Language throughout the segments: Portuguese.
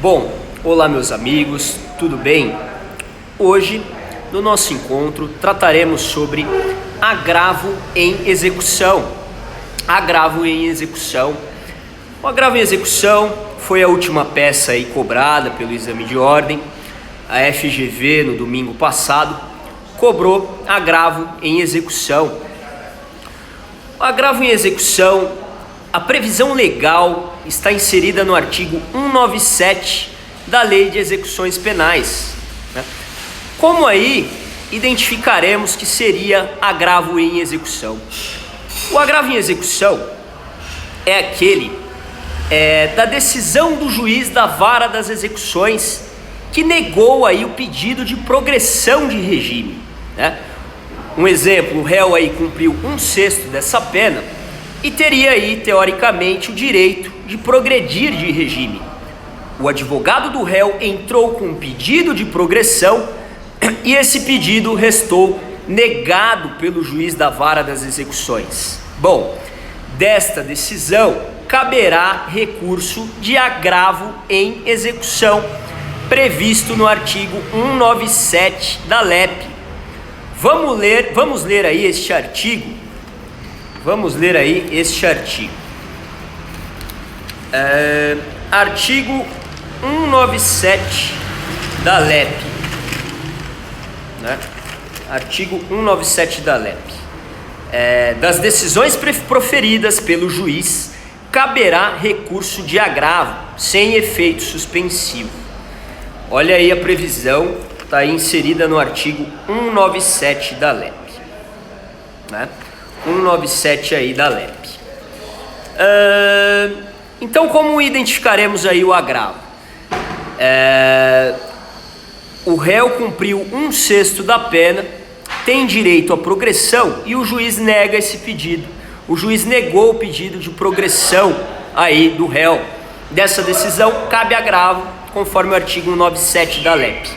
Bom, olá meus amigos, tudo bem? Hoje, no nosso encontro, trataremos sobre agravo em execução. Agravo em execução. O agravo em execução foi a última peça aí cobrada pelo exame de ordem. A FGV, no domingo passado, cobrou agravo em execução. O agravo em execução, a previsão legal está inserida no artigo 197 da Lei de Execuções Penais. Como aí identificaremos que seria agravo em execução? O agravo em execução é aquele da decisão do juiz da vara das execuções que negou aí o pedido de progressão de regime, né? Um exemplo, o réu aí cumpriu 1/6 dessa pena e teria aí, teoricamente, o direito de progredir de regime. O advogado do réu entrou com um pedido de progressão e esse pedido restou negado pelo juiz da vara das execuções. Bom, desta decisão caberá recurso de agravo em execução, previsto no artigo 197 da LEP. Vamos ler aí este artigo. Artigo 197 da LEP, né? Artigo 197 da LEP. Das decisões proferidas pelo juiz, caberá recurso de agravo sem efeito suspensivo. Olha aí a previsão, está aí inserida no artigo 197 da LEP, né? 197 aí da LEP. Então, como identificaremos aí o agravo? O réu cumpriu 1/6 da pena, tem direito à progressão e o juiz nega esse pedido. O juiz negou o pedido de progressão aí do réu. Dessa decisão cabe agravo, conforme o artigo 197 da LEP.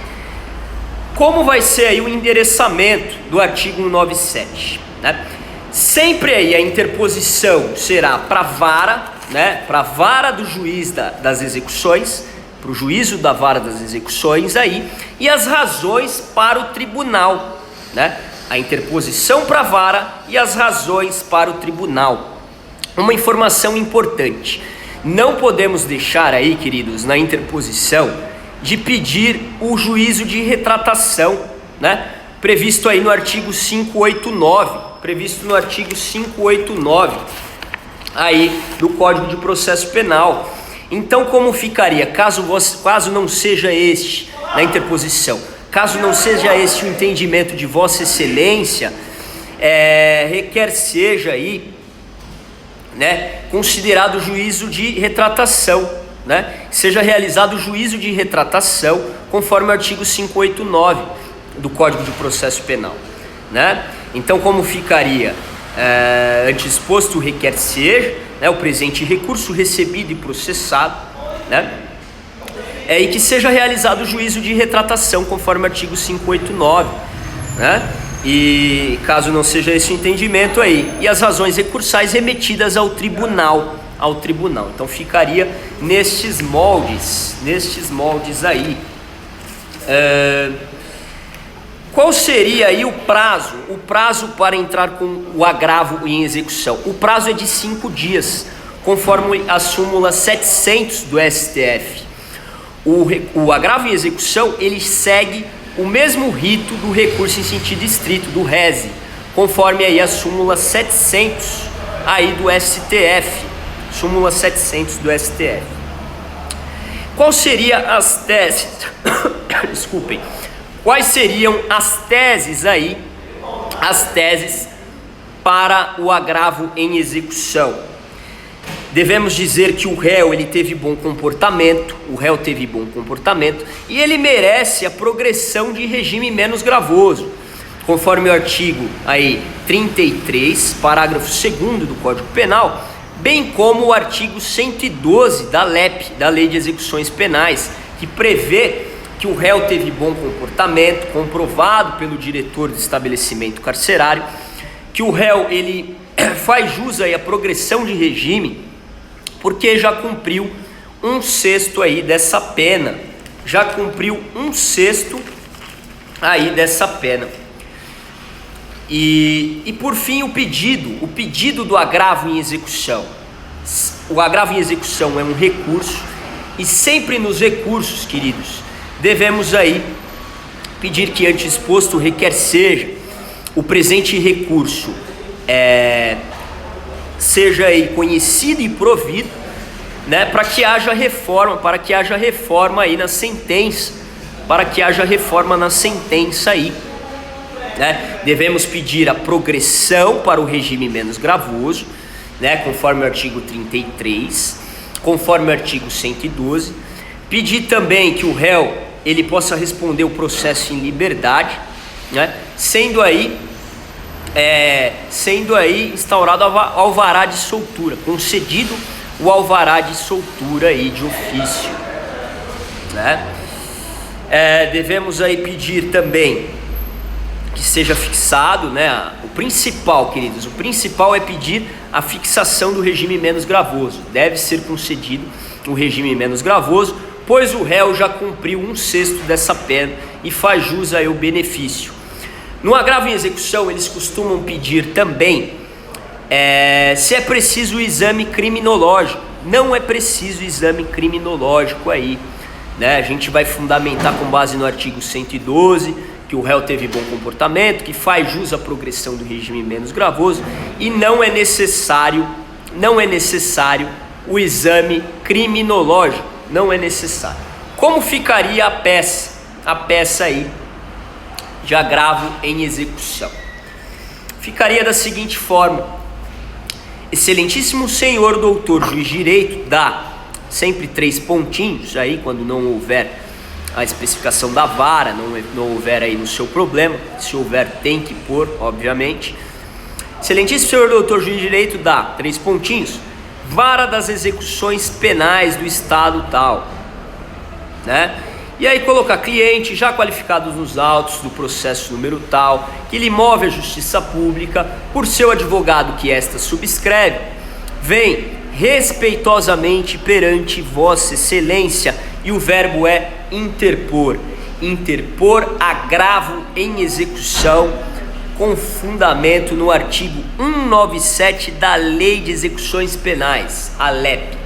Como vai ser aí o endereçamento do artigo 197, né? Sempre aí a interposição será para a vara, né? Para a vara do juiz das execuções, para o juízo da vara das execuções aí, e as razões para o tribunal, né? A interposição para a vara e as razões para o tribunal. Uma informação importante: não podemos deixar aí, queridos, na interposição, de pedir o juízo de retratação, né? Previsto aí no artigo 589, aí do Código de Processo Penal. Então, como ficaria, caso não seja este, na interposição, caso não seja este o entendimento de Vossa Excelência, requer seja aí, né, considerado juízo de retratação, né, seja realizado o juízo de retratação conforme o artigo 589 do Código de Processo Penal, né? Então, como ficaria? Antes posto, requer ser, né, o presente recurso recebido e processado, né, e que seja realizado o juízo de retratação conforme o artigo 589, né? E caso não seja esse o entendimento aí, e as razões recursais remetidas ao tribunal. Então ficaria nestes moldes aí. Qual seria aí o prazo para entrar com o agravo em execução? O prazo é de 5 dias, conforme a súmula 700 do STF. O agravo em execução, ele segue o mesmo rito do recurso em sentido estrito, do rese, conforme aí a súmula 700 aí do STF, súmula 700 do STF. Qual seriam as teses? Desculpem. Quais seriam as teses aí, para o agravo em execução? Devemos dizer que o réu teve bom comportamento e ele merece a progressão de regime menos gravoso, conforme o artigo aí 33, parágrafo 2º do Código Penal, bem como o artigo 112 da LEP, da Lei de Execuções Penais, que prevê que o réu teve bom comportamento, comprovado pelo diretor do estabelecimento carcerário, que o réu faz jus aí à progressão de regime, porque já cumpriu 1/6 aí dessa pena, já cumpriu 1/6 aí dessa pena. E por fim o pedido do agravo em execução. O agravo em execução é um recurso, e sempre nos recursos, queridos, devemos aí pedir que antes exposto requer seja o presente recurso seja aí conhecido e provido, né, para que haja reforma aí na sentença, aí, né? Devemos pedir a progressão para o regime menos gravoso, né, conforme o artigo 33, conforme o artigo 112, pedir também que o réu ele possa responder o processo em liberdade, né, sendo aí instaurado alvará de soltura, concedido o alvará de soltura aí de ofício, né? Devemos aí pedir também que seja fixado, né? O principal, queridos, o principal é pedir a fixação do regime menos gravoso. Deve ser concedido o regime menos gravoso, pois o réu já cumpriu 1/6 dessa pena e faz jus aí ao benefício. No agravo em execução, eles costumam pedir também se é preciso o exame criminológico. Não é preciso exame criminológico aí, né? A gente vai fundamentar com base no artigo 112, que o réu teve bom comportamento, que faz jus à progressão do regime menos gravoso, e não é necessário o exame criminológico, não é necessário. Como ficaria a peça aí de agravo em execução? Ficaria da seguinte forma: excelentíssimo senhor doutor juiz de direito, dá sempre 3 pontinhos aí, quando não houver a especificação da vara, não houver aí no seu problema. Se houver, tem que pôr, obviamente. Excelentíssimo senhor doutor juiz de direito, dá 3 pontinhos, vara das execuções penais do estado tal, né? E aí colocar cliente já qualificado nos autos do processo número tal, que lhe move a justiça pública, por seu advogado que esta subscreve, vem respeitosamente perante vossa excelência, e o verbo é interpor agravo em execução, com fundamento no artigo 197 da Lei de Execuções Penais, a LEP.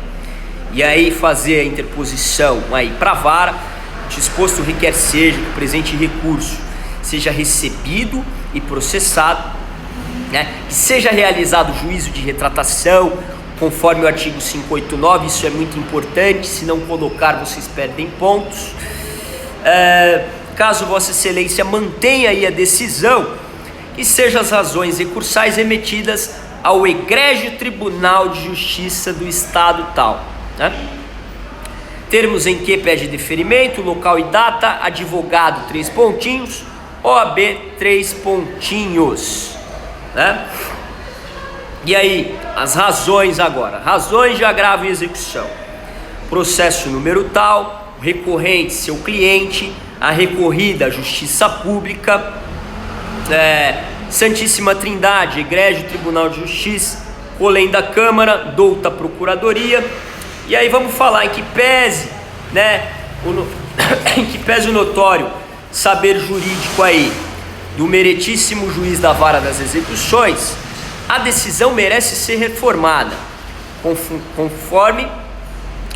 E aí fazer a interposição aí para a vara, disposto requer seja que o presente recurso seja recebido e processado, né? Que seja realizado juízo de retratação, conforme o artigo 589, isso é muito importante, se não colocar vocês perdem pontos. Caso Vossa Excelência mantenha aí a decisão, que sejam as razões recursais remetidas ao egrégio Tribunal de Justiça do Estado tal, né? Termos em que pede deferimento, local e data, advogado 3 pontinhos, OAB 3 pontinhos, né? E aí, as razões agora, razões de agravo em execução: processo número tal, recorrente seu cliente, a recorrida à justiça pública, Santíssima Trindade, egrégio Tribunal de Justiça, colém da Câmara, douta Procuradoria. E aí vamos falar em que pese, né, em que pese o notório saber jurídico aí do meritíssimo juiz da vara das execuções, a decisão merece ser reformada, conforme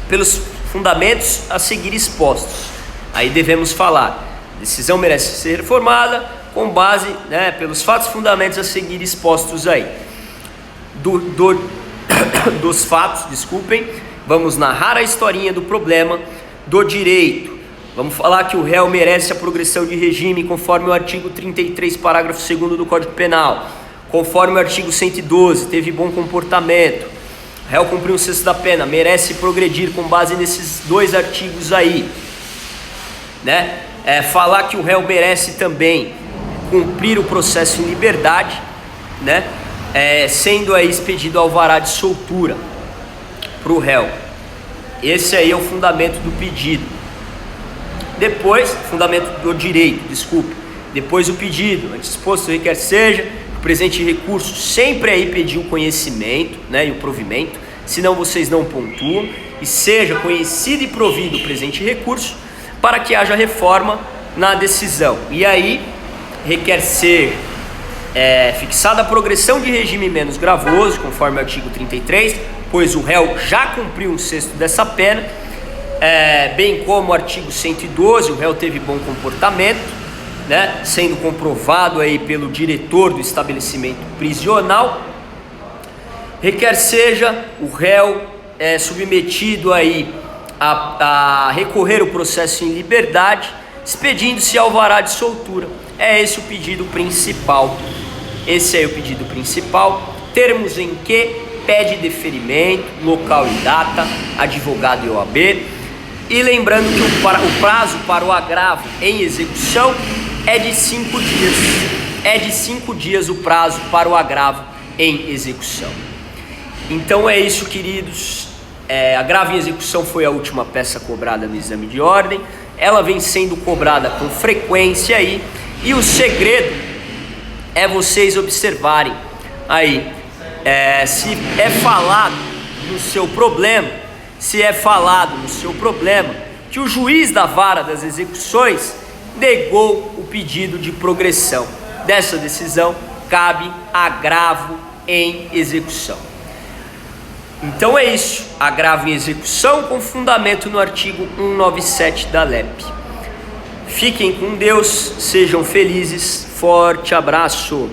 pelos fundamentos a seguir expostos. Aí devemos falar, decisão merece ser reformada com base, né, pelos fatos e fundamentos a seguir expostos aí. Dos fatos, desculpem, vamos narrar a historinha do problema do direito. Vamos falar que o réu merece a progressão de regime conforme o artigo 33, parágrafo 2º do Código Penal. Conforme o artigo 112, teve bom comportamento. O réu cumpriu 1/6 da pena, merece progredir com base nesses 2 artigos aí, né? Falar que o réu merece também cumprir o processo em liberdade, né? Sendo aí expedido alvará de soltura para o réu. Esse aí é o fundamento do pedido. Depois, fundamento do direito, desculpe. Depois o pedido, antes exposto requer seja o presente recurso sempre aí pedir o conhecimento, né, e o provimento, senão vocês não pontuam. e seja conhecido e provido o presente recurso, para que haja reforma na decisão. E aí requer ser fixada a progressão de regime menos gravoso, conforme o artigo 33, pois o réu já cumpriu 1/6 dessa pena, bem como o artigo 112, o réu teve bom comportamento, né, sendo comprovado aí pelo diretor do estabelecimento prisional. Requer seja o réu submetido aí a recorrer o processo em liberdade, expedindo-se alvará de soltura. É esse o pedido principal. Esse é o pedido principal. Termos em que pede deferimento, local e data, advogado e OAB. E lembrando que o prazo para o agravo em execução é de 5 dias. É de 5 dias o prazo para o agravo em execução. Então é isso, queridos. Agravo em execução foi a última peça cobrada no exame de ordem. Ela vem sendo cobrada com frequência aí. E o segredo é vocês observarem aí se é falado no seu problema, que o juiz da vara das execuções negou o pedido de progressão. Dessa decisão cabe agravo em execução. Então é isso, agravo em execução com fundamento no artigo 197 da LEP. Fiquem com Deus, sejam felizes, forte abraço.